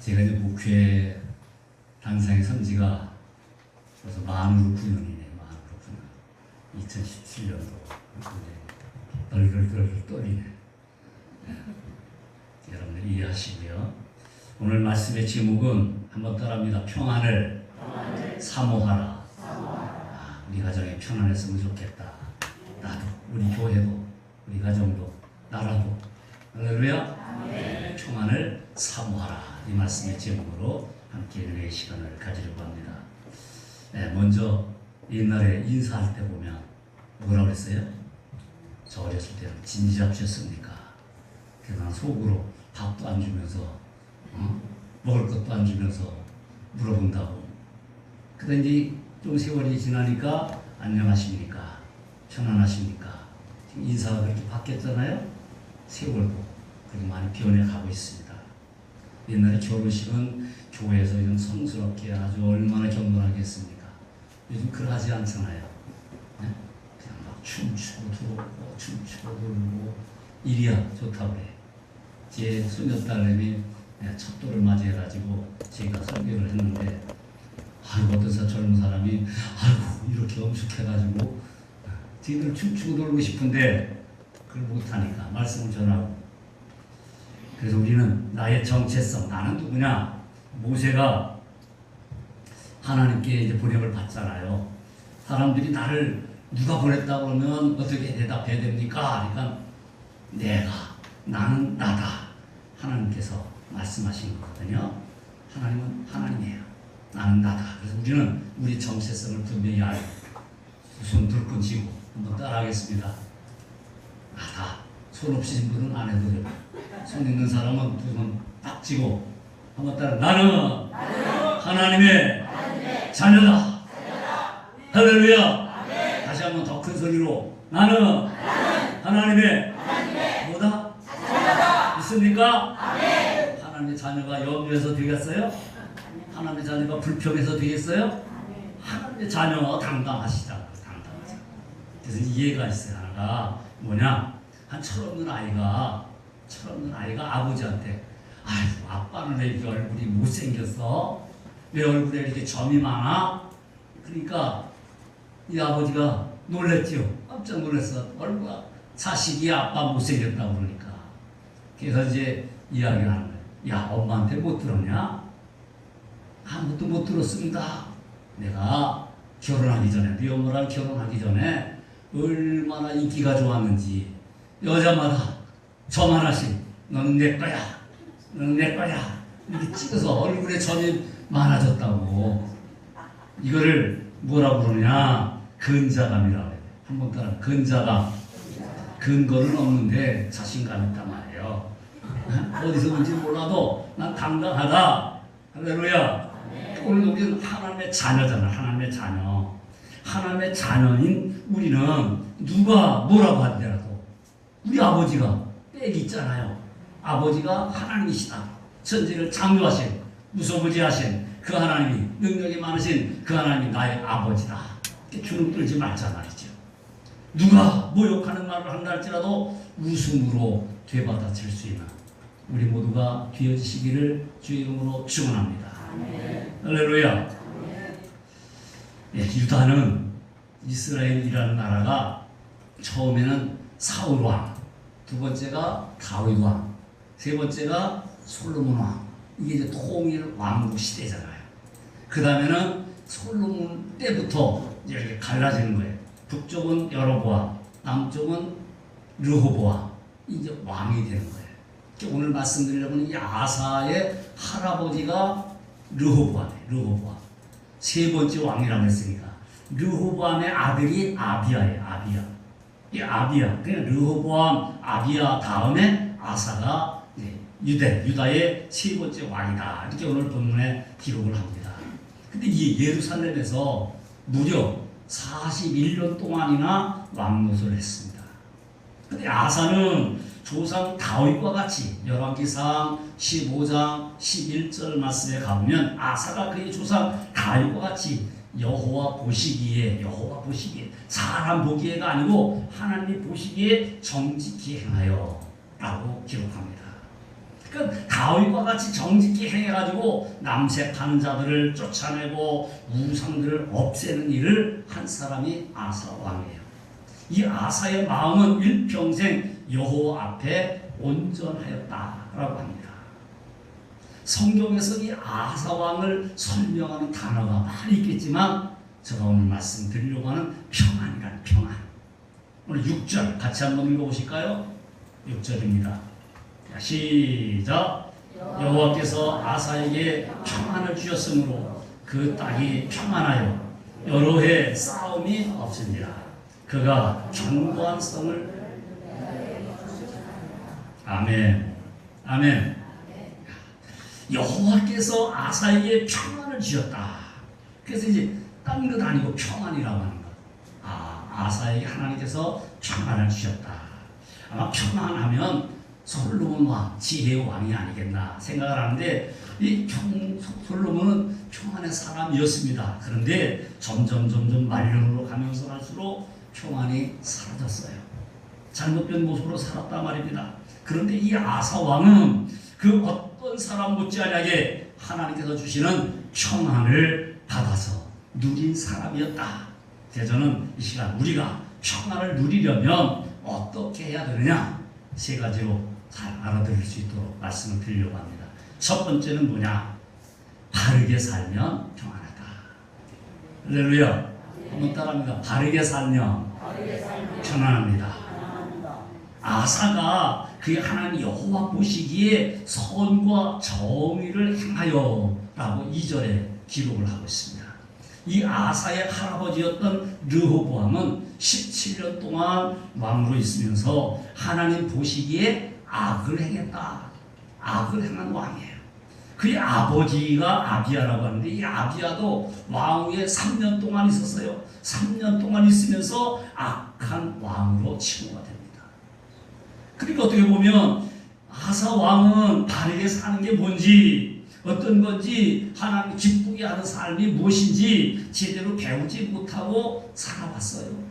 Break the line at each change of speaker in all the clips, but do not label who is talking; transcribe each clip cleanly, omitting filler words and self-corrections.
제가 이제 목회 단상의 선지가 벌써 만으로 9년이네요. 만으로 9년. 2017년도. 떨글떨글 떨리네. 여러분들 이해하시고요. 오늘 말씀의 제목은 한번 따라합니다. 평안을 사모하라. 우리 가정에 평안했으면 좋겠다. 나도, 우리 교회도, 우리 가정도, 나라도. 할렐루야. 평안을 사모하라. 이 말씀의 제목으로 함께 은혜의 시간을 가지려고 합니다. 먼저 옛날에 인사할 때 보면 뭐라고 그랬어요? 저 어렸을 때는 진지잡셨습니까? 그래서 난 속으로 밥도 안 주면서 먹을 것도 안 주면서 물어본다고. 그런데 이제 좀 세월이 지나니까 안녕하십니까? 편안하십니까? 지금 인사가 그렇게 바뀌었잖아요. 세월도 그렇게 많이 변해가고 있습니다. 옛날에 결혼식은 교회에서 좀 성스럽게 아주 얼마나 경건하겠습니까? 요즘 그러하지 않잖아요. 네? 그냥 막 춤추고 들어오고 춤추고 들어오고 이리야 좋다고 그래. 제 손녀딸내미 첩도를 맞이해가지고 제가 설교를 했는데 아이고 어떤 젊은 사람이 아이고 이렇게 엄숙해가지고 지들 춤추고 놀고 싶은데 그걸 못하니까 말씀을 전하고. 그래서 우리는 나의 정체성, 나는 누구냐? 모세가 하나님께 이제 보냄을 받잖아요. 사람들이 나를 누가 보냈다 그러면 어떻게 대답해야 됩니까? 그러니까 나는 나다. 하나님께서 말씀하신 거거든요. 하나님은 하나님이에요. 나는 나다. 그래서 우리는 우리 정체성을 분명히 알고 손 들고 쥐고 한번 따라하겠습니다. 나다. 손 없으신 분은 안 해도 돼요. 손 있는 사람은 두 손 딱 쥐고 한번 따라. 나는 하나님의 자녀다. 할렐루야. 다시 한번 더 큰 소리로. 나는 하나님의 뭐다? 자녀다. 있습니까? 하나님의 자녀가 염려해서 되겠어요? 하나님의 자녀가 불평해서 되겠어요? 하나님의 자녀 당당하시잖아요. 당당하죠. 그래서 이해가 있어요. 하나가 뭐냐? 한 철없는 아이가 아버지한테 아이고 아빠는 왜 이렇게 얼굴이 못생겼어? 왜 얼굴에 이렇게 점이 많아? 그러니까 이 아버지가 놀랬지요. 깜짝 놀랐어. 얼굴 자식이 아빠 못생겼다고 그러니까. 그래서 이제 이야기를 하는 거예요. 야 엄마한테 못 들었냐? 아무것도 못 들었습니다. 내가 결혼하기 전에 네 엄마랑 결혼하기 전에 얼마나 인기가 좋았는지 여자마다 점 하나씩 너는 내 거야. 너는 내 거야. 이렇게 찍어서 얼굴에 점이 많아졌다고. 이거를 뭐라고 그러냐? 근자감이라고 해요. 한번 따라. 근자감. 근거는 없는데 자신감 있단 말이에요. 어디서 온지 몰라도 난 당당하다. 할렐루야. 오늘 우리는 하나님의 자녀잖아. 하나님의 자녀. 하나님의 자녀인 우리는 누가 뭐라고 하더라도 우리 아버지가 빽이 있잖아요. 아버지가 하나님이시다. 천지를 창조하신 무소부지하신 그 하나님이 능력이 많으신 그 하나님이 나의 아버지다. 이렇게 주눅 들지 말자 말이죠. 누가 모욕하는 말을 한다 할지라도 웃음으로 되받아칠 수 있는 우리 모두가 되어지시기를 주의 이름으로 축원합니다. 할렐루야. 유다는 이스라엘이라는 나라가 처음에는 사울 왕, 두 번째가 다윗 왕, 세 번째가 솔로몬 왕. 이게 이제 통일 왕국 시대잖아요. 그 다음에는 솔로몬 때부터 이제 이렇게 갈라지는 거예요. 북쪽은 여로보암, 남쪽은 르호보암. 이제 왕이 되는 거예요. 오늘 말씀드리려고는 이 아사의 할아버지가 르호보암이에요. 르호보암. 세 번째 왕이라고 했으니까 르호보암의 아들이 아비야예요. 아비야. 이 아비야. 그냥 르호보암, 아비야 다음에 아사가 유다의 세 번째 왕이다. 이렇게 오늘 본문에 기록을 합니다. 근데 이 예루살렘에서 무려 41년 동안이나 왕노릇을 했습니다. 근데 아사는 조상 다윗과 같이 열왕기상 15장 11절 말씀에 가보면 아사가 그의 조상 다윗과 같이 여호와 보시기에 사람 보기에가 아니고 하나님 보시기에 정직히 행하여 라고 기록합니다. 그러니까 다윗과 같이 정직히 행해가지고 남색하는 자들을 쫓아내고 우상들을 없애는 일을 한 사람이 아사 왕이에요. 이 아사의 마음은 일평생 여호와 앞에 온전하였다라고 합니다. 성경에서 이 아사 왕을 설명하는 단어가 많이 있겠지만 제가 오늘 말씀드리려고 하는 평안이란 평안. 오늘 6절 같이 한번 읽어보실까요? 6절입니다. 시작. 여호와께서 아사에게 평안을 주셨으므로 그 땅이 평안하여 여러 해 싸움이 없으니라. 그가 견고한 성을 아멘. 아멘. 여호와께서 아사에게 평안을 주셨다. 그래서 이제 딴 것 아니고 평안이라고 하는 것. 아사에게 하나님께서 평안을 주셨다. 아마 평안하면 솔로몬과 지혜의 왕이 아니겠나 생각을 하는데 이 솔로몬은 평안의 사람이었습니다. 그런데 점점 말년으로 가면서 갈수록 평안이 사라졌어요. 잘못된 모습으로 살았단 말입니다. 그런데 이 아사 왕은 그 어떤 사람 못지않게 하나님께서 주시는 평안을 받아서 누린 사람이었다. 그래서 저는 이 시간 우리가 평안을 누리려면 어떻게 해야 되느냐, 세 가지로 잘 알아들을 수 있도록 말씀을 드리려고 합니다. 첫 번째는 뭐냐? 바르게 살면 평안하다. 할렐루야. 한번 따라합니다. 바르게 살면 평안합니다. 아사가 그 하나님 여호와 보시기에 선과 정의를 행하여 라고 2절에 기록을 하고 있습니다. 이 아사의 할아버지였던 르호보암은 17년 동안 왕으로 있으면서 하나님 보시기에 악을 행했다. 악을 행한 왕이에요. 그의 아버지가 아비야라고 하는데 이 아비야도 왕위에 3년 동안 있었어요. 3년 동안 있으면서 악한 왕으로 칭호가 됩니다. 그러니까 어떻게 보면 아사 왕은 바르게 사는 게 뭔지, 어떤 건지, 하나님 기쁘게 하는 삶이 무엇인지 제대로 배우지 못하고 살아왔어요.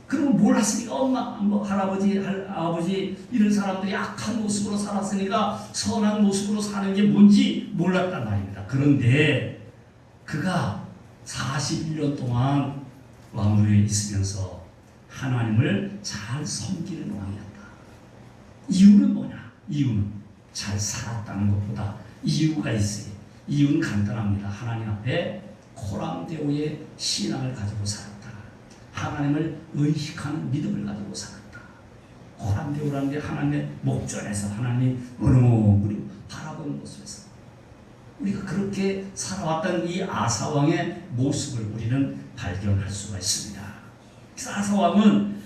그러면 뭘 했으니까 엄마, 할아버지, 아버지 이런 사람들이 악한 모습으로 살았으니까 선한 모습으로 사는 게 뭔지 몰랐단 말입니다. 그런데 그가 41년 동안 왕위에 있으면서 하나님을 잘 섬기는 왕이었다. 이유는 뭐냐? 이유는 잘 살았다는 것보다 이유가 있어요. 이유는 간단합니다. 하나님 앞에 코람데오의 신앙을 가지고 살았다. 하나님을 의식하는 믿음을 가지고 살았다. 코람데오라는 게 하나님의 목전에서 하나님 우리 바라보는 모습에서 우리가 그렇게 살아왔던 이 아사왕의 모습을 우리는 발견할 수가 있습니다. 그래서 아사왕은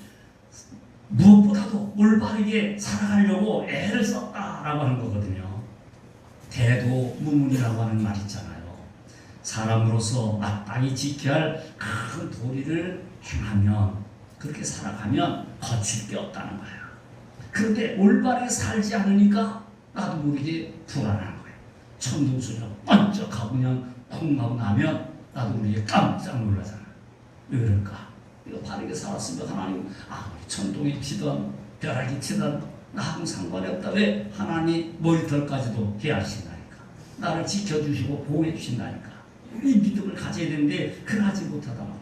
무엇보다도 올바르게 살아가려고 애를 썼다라고 하는 거거든요. 대도무문이라고 하는 말 있잖아요. 사람으로서 마땅히 지켜야 할 큰 도리를 행하면, 그렇게 살아가면 거칠 게 없다는 거예요. 그런데 올바르게 살지 않으니까 나도 모르게 불안한 거예요. 천둥소리가 번쩍하고 그냥 쿵 하고 나면 나도 모르게 깜짝 놀라잖아. 왜 그럴까? 이거 바르게 살았으면 하나님 천둥이 치던 벼락이 치던 나하고 상관이 없다. 왜? 하나님 머리털까지도 헤아신다니까. 나를 지켜주시고 보호해 주신다니까. 이 믿음을 가져야 되는데 그러지 못하다 말이야.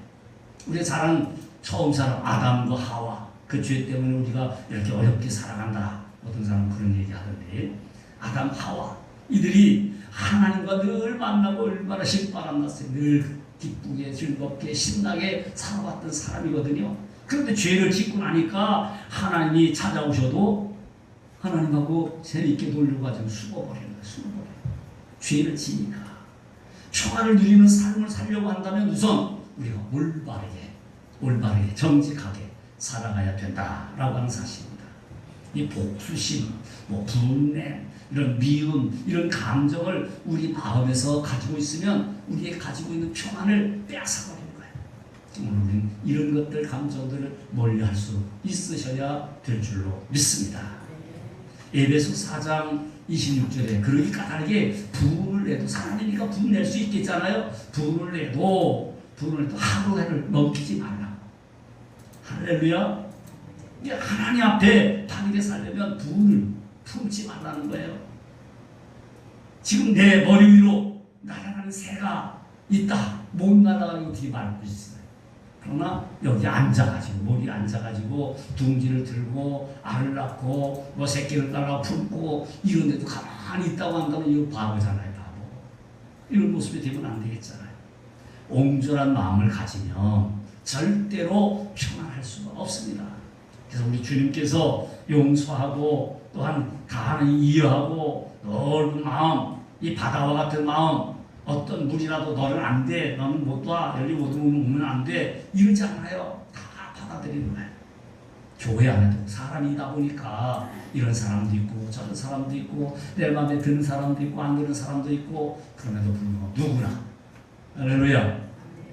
우리가 자란 처음 사람 아담과 하와, 그 죄 때문에 우리가 이렇게 어렵게 살아간다. 어떤 사람은 그런 얘기 하던데, 아담 하와 이들이 하나님과 늘 만나고 얼마나 신바람 났어요. 늘 기쁘게 즐겁게 신나게 살아왔던 사람이거든요. 그런데 죄를 짓고 나니까 하나님이 찾아오셔도 하나님하고 재밌게 놀려가지고 숨어버리는 거예요. 숨어버려요. 죄를 지니까. 평안을 누리는 삶을 살려고 한다면 우선 우리가 올바르게 정직하게 살아가야 된다라고 하는 사실입니다. 이 복수심, 분냄, 이런 미움, 이런 감정을 우리 마음에서 가지고 있으면 우리의 가지고 있는 평안을 빼앗아버리는 거예요. 오늘 우리는 이런 것들, 감정들을 멀리할 수 있으셔야 될 줄로 믿습니다. 에베소 4장 26절에 그러기 까닭에 분을 내도, 하나님이니까 분 낼 수 있겠잖아요. 분을 내도 하루를 넘기지 말라고. 할렐루야. 하나님 앞에 바르게 살려면 분을 품지 말라는 거예요. 지금 내 머리 위로 날아가는 새가 있다. 못 날아가는 어떻게 말할 수 있어요. 그러나 여기 앉아가지고 머리에 앉아가지고 둥지를 들고 알을 낳고 뭐 새끼를 따라 품고 이런데도 가만히 있다고 한다면 이거 바보잖아요. 바보. 이런 모습이 되면 안 되겠잖아요. 옹졸한 마음을 가지면 절대로 평안할 수가 없습니다. 그래서 우리 주님께서 용서하고 또한 다하는 이해하고 넓은 마음, 이 바다와 같은 마음, 어떤 물이라도 너는 안 돼, 너는 못 와, 여기 못 오면 안 돼, 이러지 않아요. 다 받아들이는 거예요. 교회 안에도 사람이다 보니까 이런 사람도 있고 저런 사람도 있고 내 마음에 드는 사람도 있고 안 드는 사람도 있고, 그럼에도 불구하고 누구나, 할렐루야,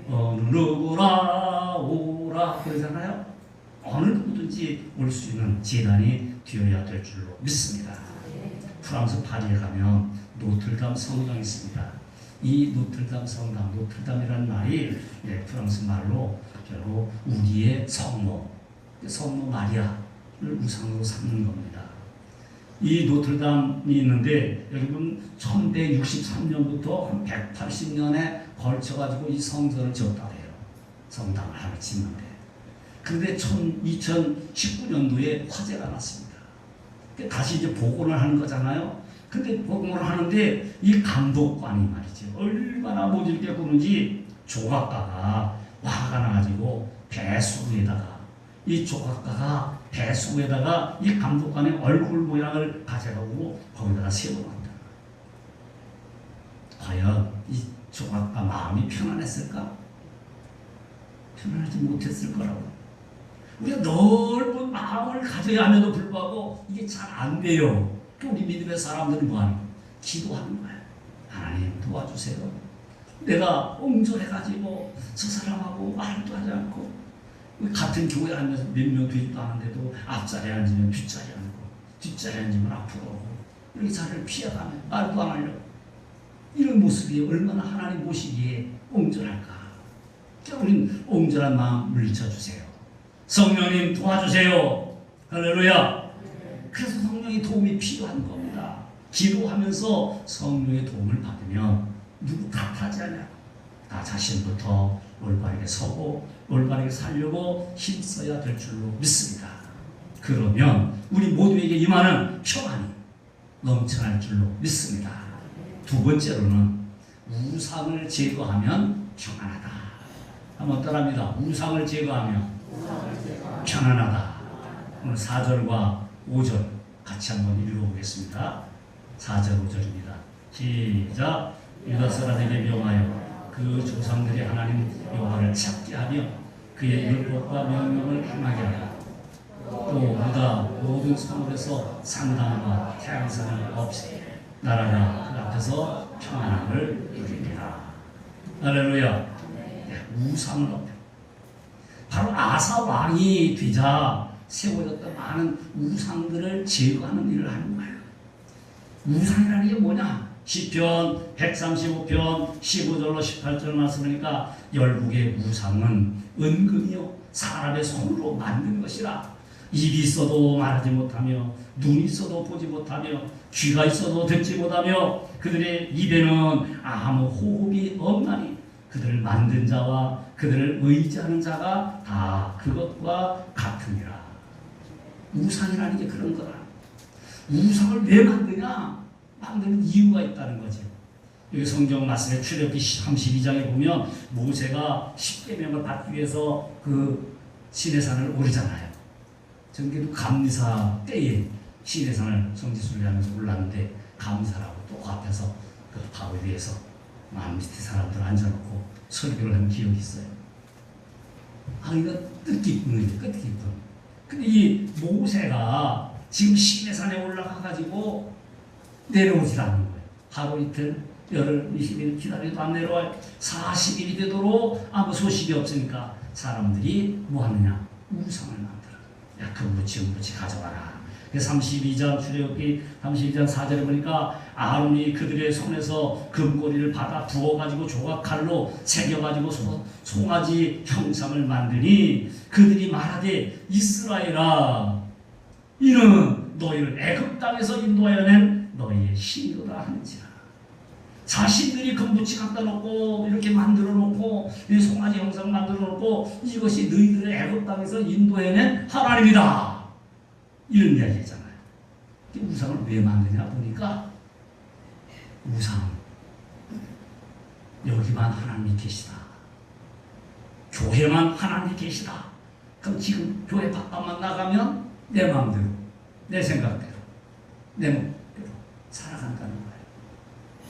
어느 누구나 오라 그러잖아요. 어느 누구든지 올 수 있는 재단이 되어야 될 줄로 믿습니다. 프랑스 파리에 가면 노틀담 성당이 있습니다. 이 노틀담 성당, 노틀담이라는 말이 프랑스 말로 결국 우리의 성모 마리아를 우상으로 삼는 겁니다. 이 노틀담이 있는데 여러분 1163년부터 한 180년에 걸쳐가지고 이 성전을 지었다고 해요. 성당을 하나 짓는데. 그런데 2019년도에 화재가 났습니다. 다시 이제 복원을 하는 거잖아요. 근데 복원을 하는데 이 감독관이 말이죠. 얼마나 모질게 구는지 조각가가 화가 나가지고 배수구에다가 이 조각가가 배수구에다가 이 감독관의 얼굴 모양을 가져가고 거기다가 세워놓는다. 과연 이 조각가 마음이 편안했을까? 편안하지 못했을 거라고. 우리가 넓은 마음을 가져야 함에도 불구하고 이게 잘 안 돼요. 우리 믿음의 사람들은 뭐하는 거예요? 기도하는 거예요. 하나님 도와주세요. 내가 옹졸해가지고 저 사람하고 말도 하지 않고 같은 교회에 앉아서 몇 명 되지도 않은데도 앞자리에 앉으면 뒷자리에 앉고 뒷자리에 앉으면 앞으로 오고 이렇게 자리를 피해가며 말도 안 하려고, 이런 모습이 얼마나 하나님 보시기에 옹졸할까. 우린 옹졸한 마음 물리쳐주세요. 성령님 도와주세요. 할렐루야. 그래서 성령의 도움이 필요한 겁니다. 기도하면서 성령의 도움을 받으면 누구 탓하지 않아요. 나 자신부터 올바르게 서고 올바르게 살려고 힘써야 될 줄로 믿습니다. 그러면 우리 모두에게 임하는 평안이 넘쳐날 줄로 믿습니다. 두 번째로는 우상을 제거하면 평안하다. 한번 따라합니다. 우상을 제거하면 평안하다. 오늘 4절과 5절 같이 한번 읽어보겠습니다. 4절 5절입니다. 시작. 유다 사람에게 명하여 그 조상들이 하나님 여호와를 찾게 하며 그의 율법과 명령을 행하게 하라. 또 유다 모든 성읍에서 산당과 태양산을 없이 나라가 그 앞에서 평안함을 누립니다. 할렐루야. 우상을 없애. 바로 아사 왕이 되자 세워졌던 많은 우상들을 제거하는 일을 하는 거예요. 우상이라는 게 뭐냐? 시편 135편 15절로 18절 말씀하니까 열국의 우상은 은근히요 사람의 손으로 만든 것이라. 입이 있어도 말하지 못하며 눈이 있어도 보지 못하며 귀가 있어도 듣지 못하며 그들의 입에는 아무 호흡이 없나니 그들을 만든 자와 그들을 의지하는 자가 다 그것과 같으니라. 우상이라는 게 그런 거라. 우상을 왜 만드냐? 만드는 이유가 있다는 거죠. 여기 성경 말씀에 출애굽기 32장에 보면 모세가 10계명을 받기 위해서 그 시내산을 오르잖아요. 전기도 감사 때에 시내산을 성지순례 하면서 올랐는데 감사라고 또 앞에서 그 바위 위에서 만 밑에 사람들 앉아놓고 설교를 한 기억이 있어요. 아, 이거 뜻깊은 거예요. 뜻깊은. 근데 이 모세가 지금 시내산에 올라가가지고 내려오질 않는 거예요. 하루 이틀, 열흘, 20일 기다려도 안 내려와요. 40일이 되도록 아무 소식이 없으니까 사람들이 뭐 하느냐? 우상을 만들어. 야, 금붙이 가져와라. 32장 출애굽기 32장 4절에 보니까 아론이 그들의 손에서 금고리를 받아 부어가지고 조각칼로 새겨가지고 송아지 형상을 만드니 그들이 말하되 이스라엘아 이는 너희를 애굽 땅에서 인도하여 낸 너희의 신이로다 하는지라. 자신들이 금붙이 갖다 놓고 이렇게 만들어 놓고 이 송아지 형상 만들어 놓고 이것이 너희들의 애굽 땅에서 인도해낸 하나님이다, 이런 이야기잖아요. 우상을 왜 만드냐 보니까 우상, 여기만 하나님이 계시다, 교회만 하나님이 계시다. 그럼 지금 교회 바깥만 나가면 내 마음대로, 내 생각대로, 내 몸대로 살아간다는 거예요.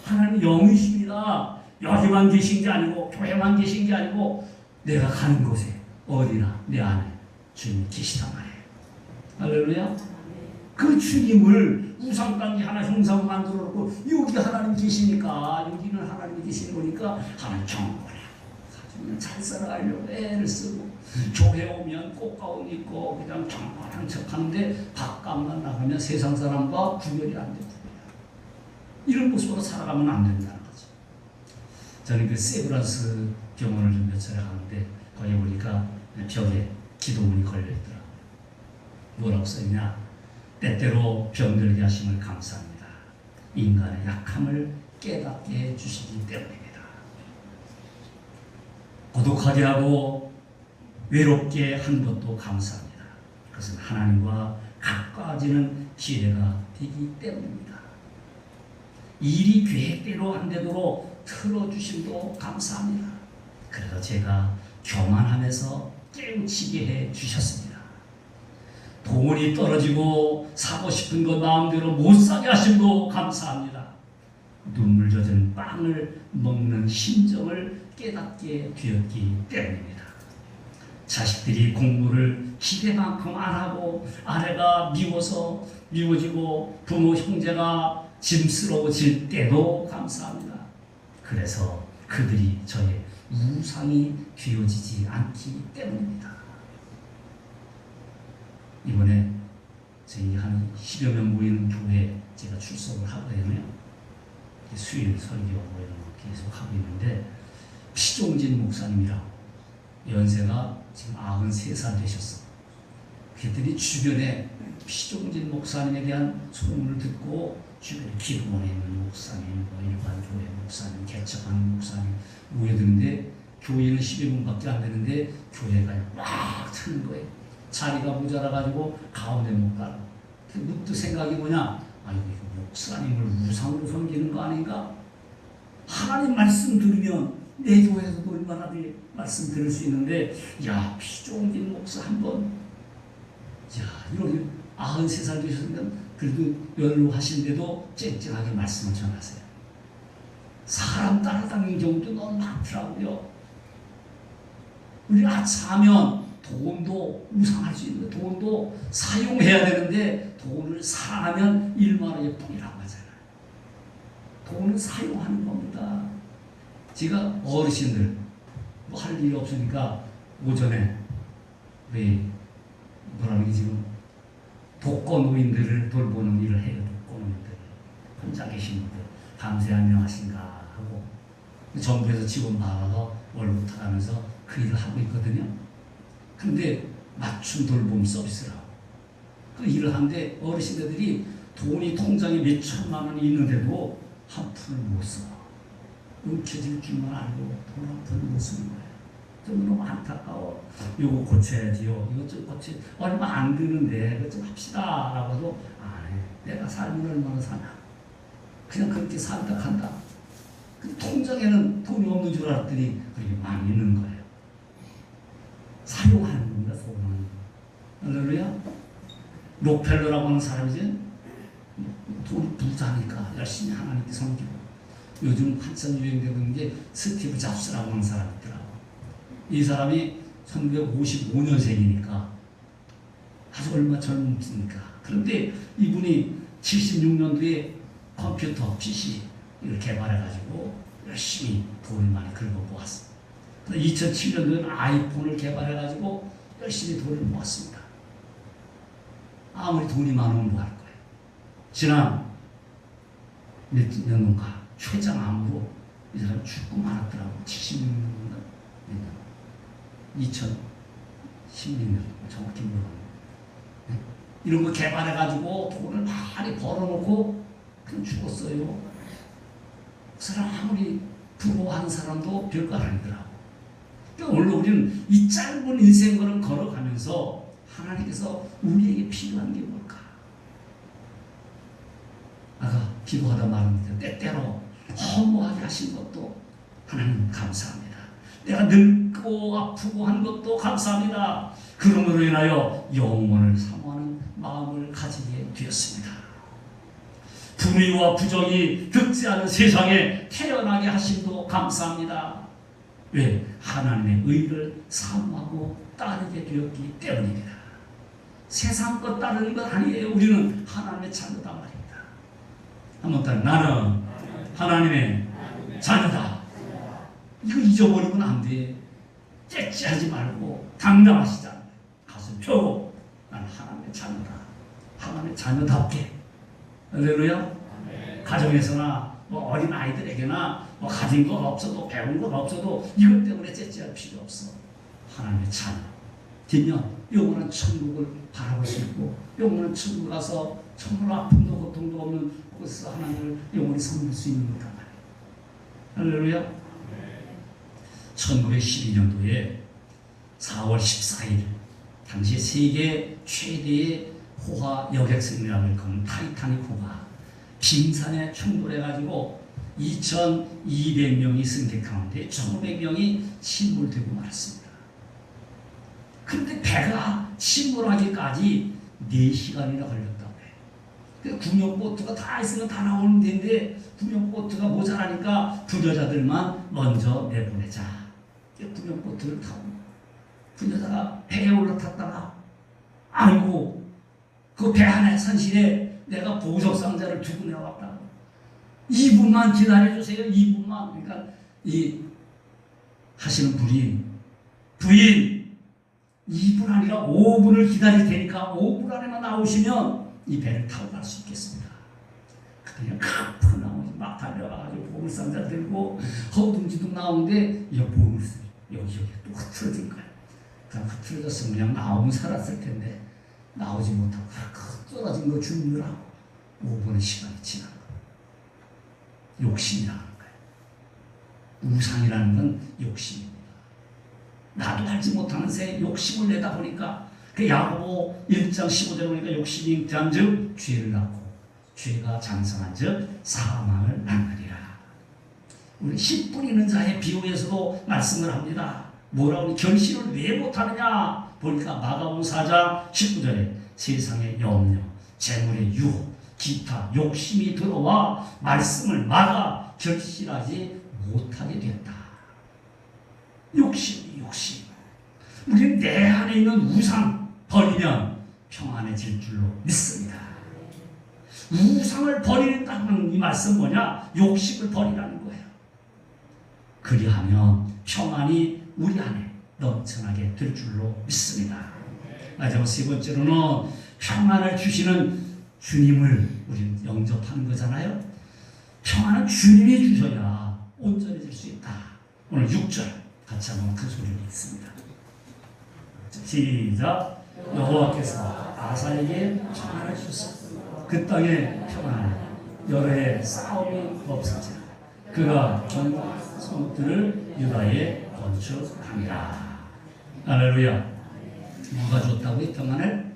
하나님 영이십니다. 여기만 계신 게 아니고 교회만 계신 게 아니고 내가 가는 곳에 어디나 내 안에 주님이 계시단 말이에요. 할렐루야. 그 주님을 우상단지 하나 형상을 만들어 놓고 여기 하나님 계시니까, 여기는 하나님이 계시는 거니까 하나님 정보래 가지고 잘 살아가려고 애를 쓰고, 교회 오면 꽃가운 입고 그냥 정말한 척하는데 바깥만 나가면 세상 사람과 구별이 안 되고, 이런 모습으로 살아가면 안 된다는 거죠. 저는 그 세브란스 병원을 좀 몇 차례 가는데 거기 보니까 벽에 기도문이 걸려있더라고요. 뭐라고 써있냐? 때때로 병들게 하심을 감사합니다. 인간의 약함을 깨닫게 해주시기 때문입니다. 고독하게 하고 외롭게 한 것도 감사합니다. 그것은 하나님과 가까워지는 기회가 되기 때문입니다. 일이 계획대로 안 되도록 틀어주심도 감사합니다. 그래서 제가 교만하면서 깨우치게 해 주셨습니다. 돈이 떨어지고 사고 싶은 것 마음대로 못 사게 하심도 감사합니다. 눈물 젖은 빵을 먹는 심정을 깨닫게 되었기 때문입니다. 자식들이 공부를 기대만큼 안 하고 아내가 미워지고 부모 형제가 짐스러워질 때도 감사합니다. 그래서 그들이 저의 우상이 되어지지 않기 때문입니다. 이번에 저희 한 10여 명 모이는 교회에 제가 출석을 하거든요. 수요일 설교 이런 거 계속 하고 있는데, 피종진 목사님이라고, 연세가 지금 93살 되셨어. 그들이 주변에 피종진 목사님에 대한 소문을 듣고 주변에 기도원에 있는 목사님, 일반 교회 목사님, 개척하는 목사님 모여드는데, 교회는 12분밖에 안 되는데 교회가 막 트는 거예요. 자리가 모자라가지고 가운데 못 가고. 문득 생각이 뭐냐? 이거 목사님을 우상으로 섬기는 거 아닌가? 하나님 말씀 들으면 내 교회에서도 얼마나 말씀 들을 수 있는데, 야, 피종진 목사 한번, 이런 93살 되셨으면 그래도 연로하신데도 쨍쨍하게 말씀을 전하세요. 사람 따라다니는 경우도 너무 많더라고요. 우리가 사면 돈도 우상할 수 있는데, 돈도 사용해야 되는데 돈을 사하면 1만 원의 뿐이라고 하잖아요. 돈은 사용하는 겁니다. 제가 어르신들 뭐 할 일이 없으니까 오전에 우리 지금 독거노인들을 돌보는 일을 해요. 독거노인들 혼자 계신 분들 밤새 안녕하신가 하고 정부에서 지원 받아서 월급 타가면서 그 일을 하고 있거든요. 근데 맞춤 돌봄 서비스라고 그 일을 하는데, 어르신들이 돈이 통장에 몇 천만 원이 있는데도 한 푼을 못 써. 움켜질 줄만 알고 돈 한 푼을 못 쓰는 거예요. 좀 너무 안타까워. 이거 고쳐야지요. 이거 좀 얼마 안 드는데 이거 좀 합시다 라고 해도 안 해. 내가 살면 얼마나 사나. 그냥 그렇게 산다 한다. 통장에는 돈이 없는 줄 알았더니 그렇게 많이 있는 거예요. 사용하는 겁니다. 소금하는 거. 할렐루야. 록펠러라고 하는 사람이지, 돈 부자니까 열심히 하나님께 섬기고, 요즘 한참 유행되고 있는 게 스티브 잡스라고 하는 사람이 있더라고. 이 사람이 1955년생이니까 아주 얼마 젊으니까. 그런데 이분이 76년도에 컴퓨터 PC를 개발해가지고 열심히 돈을 많이 긁어 모았습니다. 2007년도에는 아이폰을 개발해가지고 열심히 돈을 모았습니다. 아무리 돈이 많으면 뭐 할 거예요. 지난 몇 년인가 췌장암으로 이 사람 죽고 말았더라고. 76년인가 2016년 정확히 모르겠네요. 이런 거 개발해가지고 돈을 많이 벌어놓고 그냥 죽었어요. 그 사람 아무리 부러워하는 사람도 별거 아니더라고. 그러니까 오늘 우리는 이 짧은 인생을 걸어가면서 하나님께서 우리에게 필요한 게 뭘까? 아까 기도하다 말합니다. 때때로 허무하게 하신 것도 하나님 감사합니다. 내가 늙고 아프고 한 것도 감사합니다. 그러므로 인하여 영원을 사모하는 마음을 가지게 되었습니다. 불의와 부정이 듣지 않은 세상에 태어나게 하심도 감사합니다. 왜? 하나님의 의를 사모하고 따르게 되었기 때문입니다. 세상 것 따르는 건 아니에요. 우리는 하나님의 자녀다 말입니다. 한번 따라 나는 하나님의 자녀다. 이거 잊어버리면 안 돼. 째째하지 말고 당당하시잖아요. 가슴 펴고 나는 하나님의 자녀다. 하나님의 자녀답게. 할렐루야. 가정에서나 뭐 어린 아이들에게나 뭐 가진 건 없어도 배운 건 없어도 이것 때문에 째째할 필요 없어. 하나님의 자녀 되면 영원한 천국을 바라볼 수 있고 영원한 천국 가서 정말 아픔도 고통도 없는 곳에서 하나님을 영원히 섬길 수 있는 거다 말이에요. 할렐루야. 1912년도에 4월 14일 당시 세계 최대의 호화 여객선이라고 하는 타이타닉 호가 빙산에 충돌해가지고 2,200명이 승객 가운데 1,500명이 침몰되고 말았습니다. 그런데 배가 침몰하기까지 4시간이나 걸렸다고 해요. 구명보트가 다 있으면 다 나오는 데인데 구명보트가 모자라니까 부녀자들만 먼저 내보내자. 구명보트를 타고 부녀자가 배에 올라탔다가 아이고 그 배 안에 선실에 내가 보석상자를 두고 내려왔다. 2분만 기다려주세요. 2분만. 그러니까 이 하시는 분이 부인 2분 아니라 5분을 기다릴 테니까 5분 안에만 나오시면 이 배를 타고 갈 수 있겠습니다. 그냥 큰 나머지 막 달려가지고 보물상자 들고 허둥지둥 나오는데 이 보물상 여기 또 흐트러진 거야. 그냥 흐트러졌으면 그냥 나오면 살았을 텐데 나오지 못하고 떨어진 거 죽느라고 5분의 시간이 지난 거예요. 욕심이라는 거예요. 우상이라는 건 욕심입니다. 나도 알지 못하는 새 욕심을 내다 보니까 그 야고보 1장 15절에 보니까 욕심이 잉태한즉 죄를 낳고 죄가 장성한즉 사망을 낳느니라. 우리 씨 뿌리는 자의 비유에서도 말씀을 합니다. 뭐라고 결실을 왜 못하느냐 보니까 마가복음 4장 19절에 세상의 염려, 재물의 유혹, 기타 욕심이 들어와 말씀을 막아 결실하지 못하게 됐다. 욕심. 우리는 내 안에 있는 우상 버리면 평안해질 줄로 믿습니다. 우상을 버리는 이 말씀 뭐냐? 욕심을 버리라는 거예요. 그리하면 평안이 우리 안에 넘쳐나게 될 줄로 믿습니다. 마지막 세 번째로는 평안을 주시는 주님을 우리 영접하는 거잖아요. 평안은 주님이 주셔야 온전해질 수 있다. 오늘 6절 같이 한번 큰 소리로 읽습니다. 시작. 여호와께서 아사에게 평안을 주셨소. 그 땅에 평안을 여러 해 싸움이 없었지라. 그가 성읍들을 유다에 건축합니다. 할렐루야. 누가 줬다고 이 평안을?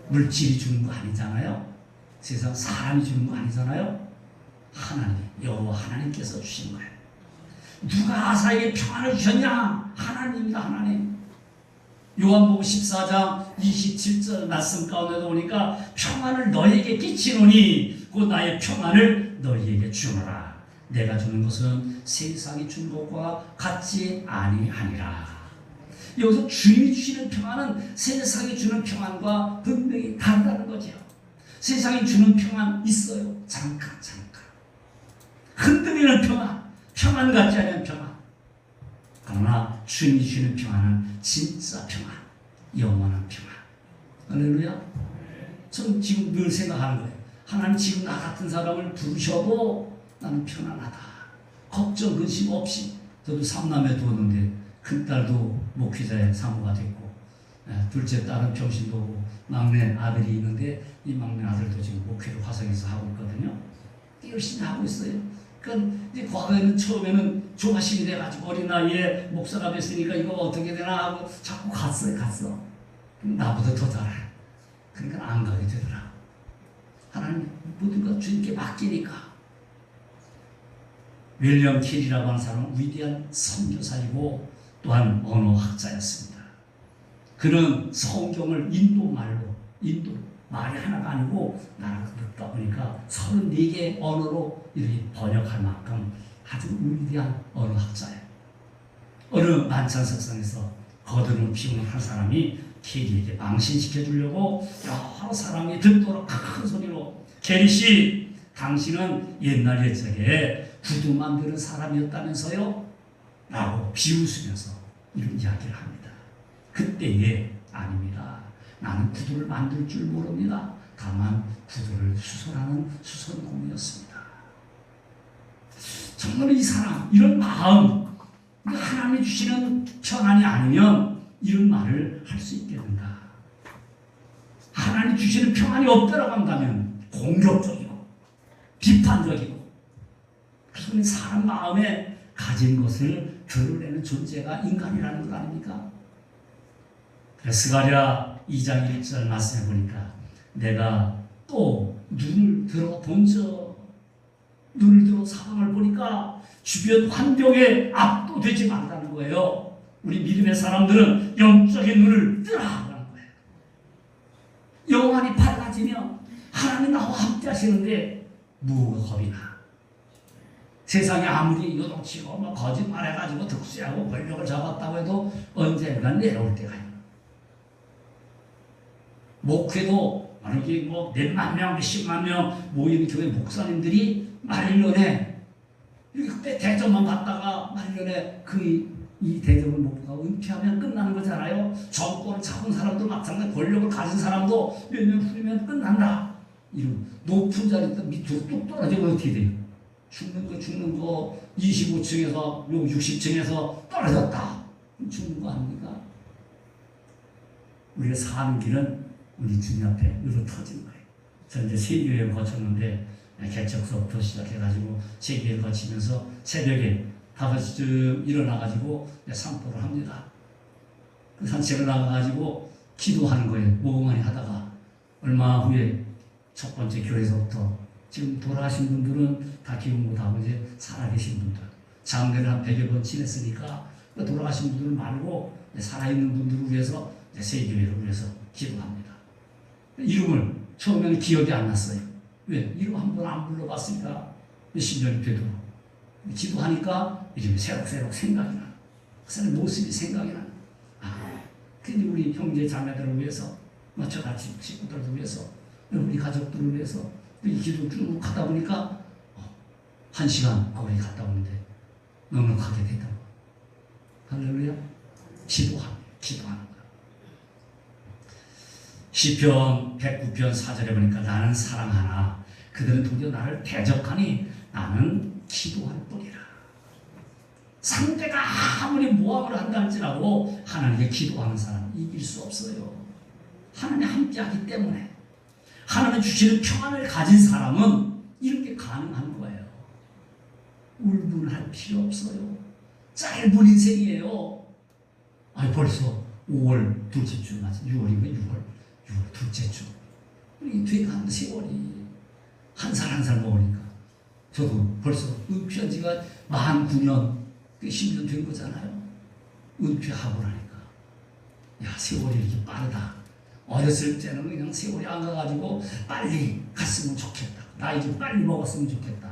물질이 주는 거 아니잖아요. 세상 사람이 주는 거 아니잖아요. 하나님, 여호와 하나님께서 주신 거예요. 누가 아사에게 평안을 주셨냐? 하나님입니다. 하나님. 요한복음 14장 27절 말씀 가운데도 보니까 평안을 너에게 끼치노니 곧 나의 평안을 너희에게 주노라. 내가 주는 것은 세상이 준 것과 같지 아니하니라. 여기서 주님이 주시는 평안은 세상이 주는 평안과 분명히 다르다는 거죠. 세상이 주는 평안 있어요. 잠깐. 흔들리는 평안 같지 않은 평안. 그러나 주님이 주시는 평안은 진짜 평안, 영원한 평안. 할렐루야. 저는 지금 늘 생각하는 거예요. 하나님 지금 나 같은 사람을 부르셔도 나는 편안하다. 걱정, 근심 없이. 저도 3남매 두었는데 큰딸도 목회자의 사모가 됐고 둘째 딸은 평신도고 막내 아들이 있는데 이 막내 아들도 지금 목회를 화성에서 하고 있거든요. 열심히 하고 있어요. 그러니까 이제 과거에는 처음에는 조바심이 돼가지고 어린 나이에 목사가 됐으니까 이거 어떻게 되나 하고 자꾸 갔어. 나보다 더 잘해. 그러니까 안 가게 되더라. 하나님 모든 것 주님께 맡기니까. 윌리엄 킬이라고 하는 사람은 위대한 선교사이고 또한 언어학자였습니다. 그는 성경을 인도 말이 하나가 아니고 나라가 듣다 보니까 34개 언어로 이렇게 번역할 만큼 아주 위대한 언어학자예요. 어느 만찬석상에서 거드는 피우는 한 사람이 캐리에게 망신시켜 주려고 여러 사람이 듣도록 큰 소리로 캐리 씨, 당신은 옛날 옛적에 구두 만드는 사람이었다면서요? 라고 비웃으면서 이런 이야기를 합니다. 그때에 아닙니다. 나는 구두를 만들 줄 모릅니다. 다만 구두를 수선하는 수선공이었습니다. 정말 이 사람, 이런 마음, 하나님이 주시는 평안이 아니면 이런 말을 할 수 있겠는가? 하나님 주시는 평안이 없다라고 한다면 공격적이고 비판적이고 그래서 사람 마음에 가진 것을 드러내는 존재가 인간이라는 것 아닙니까? 스가랴 2장 1절 말씀해 보니까 내가 또 눈을 들어 사방을 보니까 주변 환경에 압도되지 말라는 거예요. 우리 믿음의 사람들은 영적인 눈을 뜨라 하는 거예요. 영안이 밝아지면 하나님 나와 함께 하시는데 뭐가 겁이 나? 세상에 아무리 요동치고 거짓말해가지고 득세하고 권력을 잡았다고 해도 언젠간 내려올 때가 있는. 목회도 만약에 몇만 명, 몇십만 명 모이는 교회 목사님들이 말 1년에 이렇게 대접만 받다가 말 1년에 이 대접을 못 받고 은퇴하면 끝나는 거잖아요. 정권을 잡은 사람도 마찬가지, 권력을 가진 사람도 몇 년 후면 끝난다. 이런 높은 자리 밑으로 뚝 떨어지면 어떻게 돼요? 죽는 거 25층에서 60층에서 떨어졌다. 죽는 거 아닙니까? 우리가 사는 길은 우리 주님 앞에 으로 터지는 거예요. 저는 이제 세 교회를 거쳤는데 개척서부터 시작해가지고 세 교회를 거치면서 새벽에 5시쯤 일어나가지고 산보를 합니다. 그 산책을 나가가지고 기도하는 거예요. 모험만이 하다가 얼마 후에 첫 번째 교회에서부터 지금 돌아가신 분들은 다 기억 못하고 이제 살아계신 분들 장례를 한 100여 번 지냈으니까 돌아가신 분들 말고 살아있는 분들을 위해서 새 교회를 위해서 기도합니다. 이름을 처음에는 기억이 안 났어요. 왜? 이름 한 번 안 불러봤으니까 몇십 년이 되도록 기도하니까 이름이 새록새록 생각이 나는 그 사람의 모습이 생각이 나는 근데 우리 형제 자매들을 위해서 저같이 친구들을 위해서 우리 가족들을 위해서 이 기도 쭉 하다 보니까 1시간 거리 갔다 오는데 넉넉하게 되더라고. 할렐루야. 기도하는 거야. 시편 109편 4절에 보니까 나는 사랑하나 그들은 도리어 나를 대적하니 나는 기도할 뿐이라. 상대가 아무리 모함을 한다 할지라도 하나님께 기도하는 사람은 이길 수 없어요. 하나님 함께하기 때문에 하나님 주시는 평안을 가진 사람은 이렇게 가능한 거예요. 울분할 필요 없어요. 짧은 인생이에요. 벌써 5월 둘째 주 맞아. 6월인가 6월 둘째 주. 이 뒤에 가는 세월이 한 살 한 살 먹으니까 저도 벌써 은퇴한 지가 49년 10년 된 거잖아요. 은퇴하고 나니까 세월이 이렇게 빠르다. 어렸을 때는 그냥 세월이 안 가가지고 빨리 갔으면 좋겠다. 나이 좀 빨리 먹었으면 좋겠다.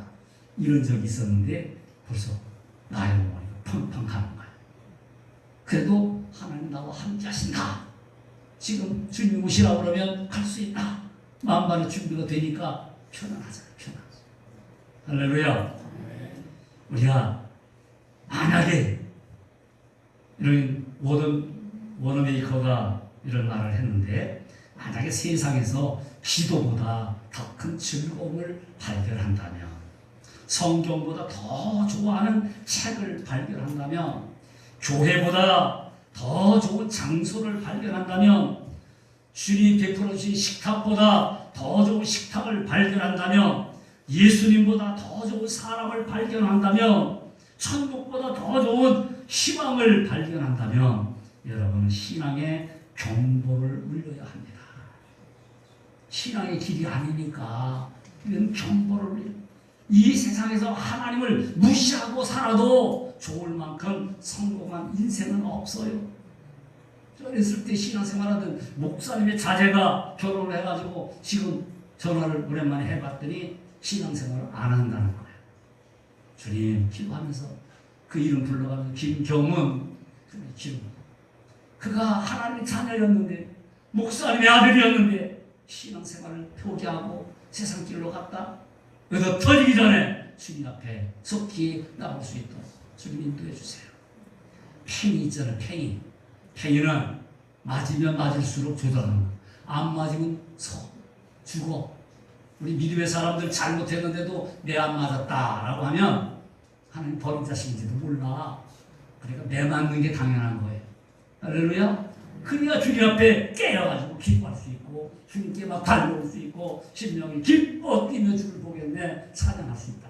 이런 적이 있었는데 벌써 나이 먹으니까 펑펑 가는 거야. 그래도 하나님 나와 함께 하신다. 지금 주님 오시라고 그러면 갈 수 있다. 마음만의 준비가 되니까 편안하잖아요. 할렐루야. 우리가 만약에 이런 워너메이커가 이런 말을 했는데 만약에 세상에서 기도보다 더 큰 즐거움을 발견한다면 성경보다 더 좋아하는 책을 발견한다면 교회보다 더 좋은 장소를 발견한다면, 주님 베풀어 주신 식탁보다 더 좋은 식탁을 발견한다면, 예수님보다 더 좋은 사람을 발견한다면, 천국보다 더 좋은 희망을 발견한다면, 여러분은 신앙의 경보를 울려야 합니다. 신앙의 길이 아니니까 이런 경보를 울려. 이 세상에서 하나님을 무시하고 살아도 좋을 만큼 성공한 인생은 없어요. 어렸을 때 신앙생활하던 목사님의 자제가 결혼을 해가지고 지금 전화를 오랜만에 해봤더니 신앙생활을 안 한다는 거예요. 주님 기도하면서 그 이름 불러가면서 김경은, 그가 하나님의 자녀였는데, 목사님의 아들이었는데 신앙생활을 포기하고 세상 길로 갔다. 그래서 터지기 전에 주님 앞에 속히 나올 수 있도록 주님 인도해 주세요. 팽이 있잖아요. 팽이는 맞으면 맞을수록 조절하는 거. 안 맞으면 죽어. 우리 믿음의 사람들 잘못했는데도 내 안 맞았다라고 하면 하나님 버린 자식인지도 몰라. 그러니까 내 맞는 게 당연한 거예요. 할렐루야. 그래야 주님 앞에 깨어가지고 기뻐할 수 있고, 주님께 막 달려올 수 있고, 심령이 기뻐 뛰며 주를 보겠네 찬양할 수 있다.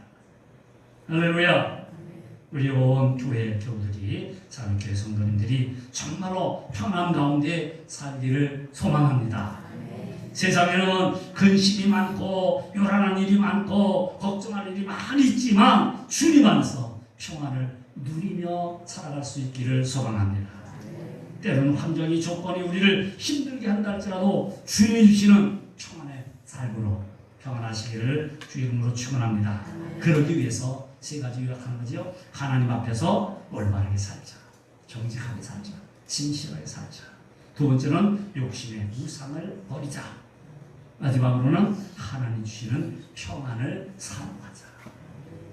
할렐루야. 우리 온 교회 교우들이, 자매교회 성도님들이 정말로 평안 가운데 살기를 소망합니다. 세상에는 근심이 많고 요란한 일이 많고 걱정할 일이 많이 있지만 주님 안에서 평안을 누리며 살아갈 수 있기를 소망합니다. 때로는 환경이 조건이 우리를 힘들게 한다 할지라도 주님이 주시는 평안의 삶으로 평안하시기를 주 이름으로 축원합니다. 그러기 위해서 세 가지 요약하는 거죠. 하나님 앞에서 올바르게 살자, 정직하게 살자, 진실하게 살자. 두 번째는 욕심의 우상을 버리자. 마지막으로는 하나님 주시는 평안을 사모하자.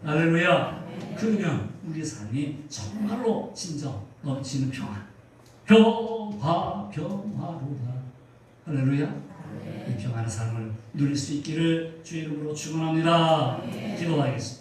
할렐루야. 그러면 우리 삶이 정말로 진정 넘치는 평안, 평화로다. 할렐루야. 이 평안의 삶을 누릴 수 있기를 주 이름으로 축원합니다. 기도하겠습니다.